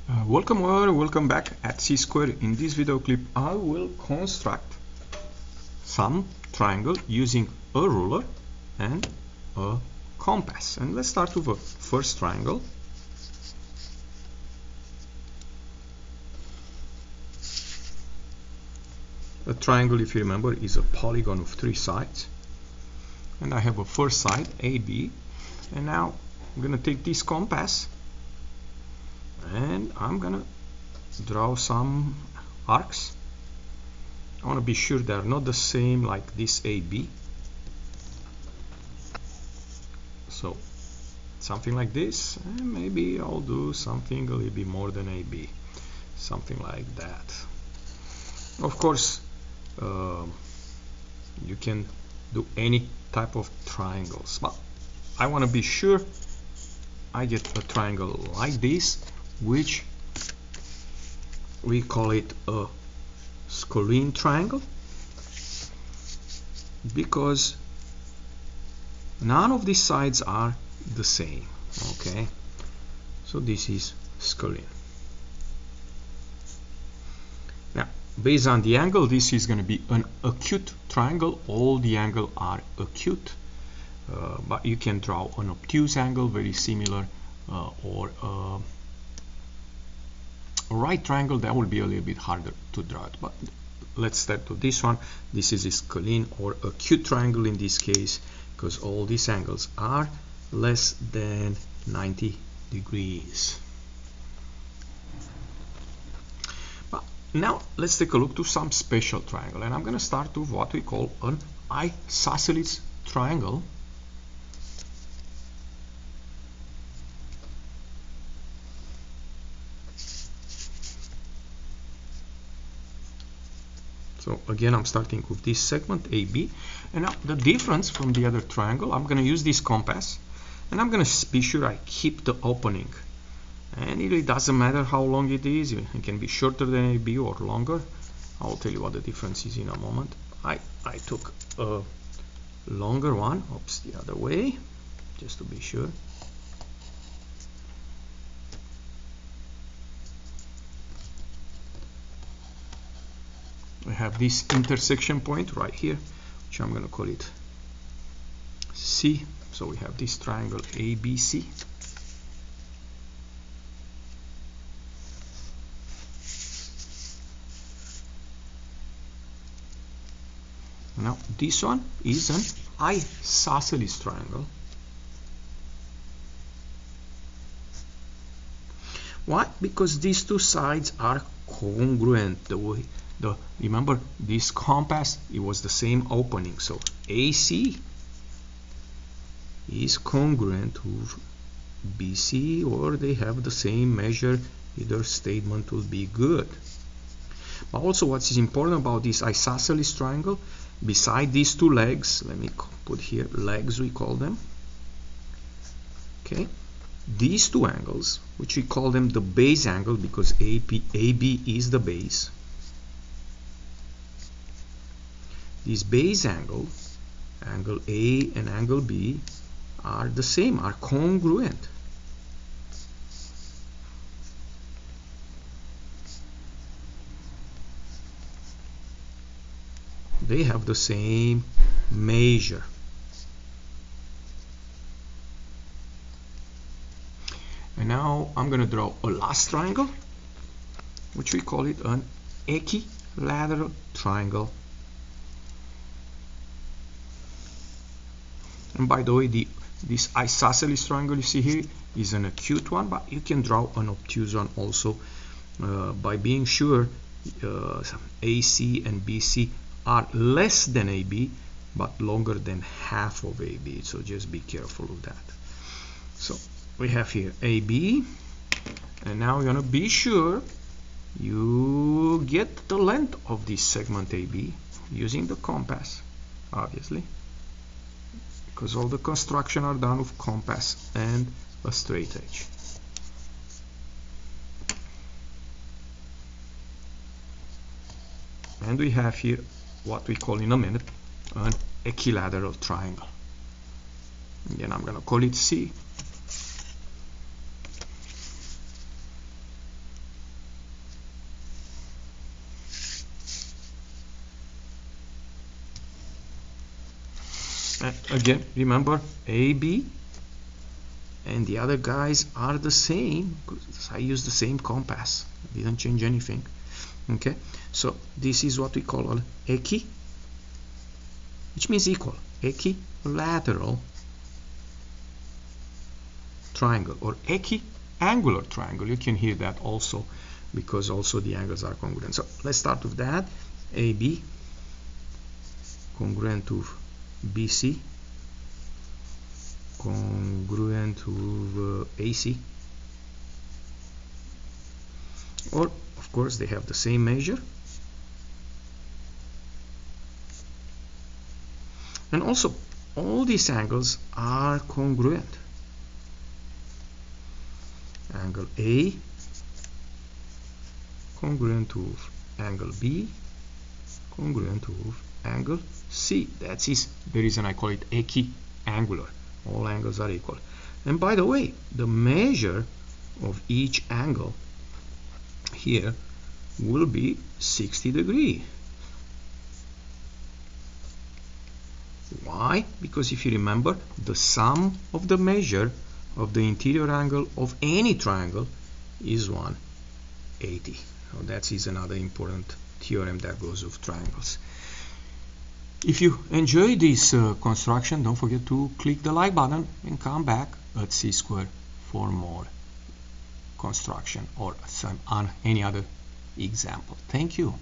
Welcome or welcome back at C Square. In this video clip I will construct some triangle using a ruler and a compass. And let's start with the first triangle. A triangle, if you remember, is a polygon with three sides. And I have a first side, AB. And now I'm going to take this compass and I'm gonna draw some arcs. I want to be sure they're not the same like this AB. So something like this, and maybe I'll do something a little bit more than AB, something like that. Of course, you can do any type of triangles, but I want to be sure I get a triangle like this, which we call it a scalene triangle, because none of these sides are the same. Okay, so this is scalene. Now, based on the angle, this is going to be an acute triangle. All the angles are acute, but you can draw an obtuse angle, very similar, or a right triangle. That will be a little bit harder to draw it, but let's start to this one. This is a scalene or acute triangle in this case, because all these angles are less than 90 degrees. But now let's take a look to some special triangle, and I'm going to start with what we call an isosceles triangle. So again, I'm starting with this segment AB, and now the difference from the other triangle, I'm going to use this compass, and I'm going to be sure I keep the opening. And it really doesn't matter how long it is. It can be shorter than AB or longer. I'll tell you what the difference is in a moment. I took a longer one. Oops, the other way, just to be sure. I have this intersection point right here, which I'm going to call it C. So we have this triangle ABC. Now this one is an isosceles triangle. Why? Because these two sides are congruent. Remember this compass, it was the same opening, so AC is congruent with BC, or they have the same measure. Either statement will be good. But also, what is important about this isosceles triangle, beside these two legs, let me put here legs, we call them. Okay, these two angles, which we call them the base angle, because AB is the base. This base angle, angle A and angle B, are the same, are congruent. They have the same measure. And now I'm going to draw a last triangle, which we call it an equilateral triangle. And by the way, this isosceles triangle you see here is an acute one, but you can draw an obtuse one also, by being sure AC and BC are less than AB, but longer than half of AB. So just be careful of that. So we have here AB, and now you're going to be sure you get the length of this segment AB using the compass, obviously, because all the construction are done with compass and a straight edge. And we have here what we call in a minute an equilateral triangle. Again, I'm going to call it C. again, remember AB and the other guys are the same because I use the same compass. I didn't change anything. Okay, so this is what we call equi, which means equal, equilateral triangle, or equiangular triangle. You can hear that also because also the angles are congruent. So let's start with that. AB congruent to BC congruent to AC, or of course they have the same measure, and also all these angles are congruent. Angle A congruent to angle B congruent to angle C. That is the reason I call it equiangular. All angles are equal. And by the way, the measure of each angle here will be 60 degrees. Why? Because if you remember, the sum of the measure of the interior angle of any triangle is 180. So that is another important theorem that goes with triangles. If you enjoy this construction, don't forget to click the like button and come back at C-Square for more construction or any other example. Thank you.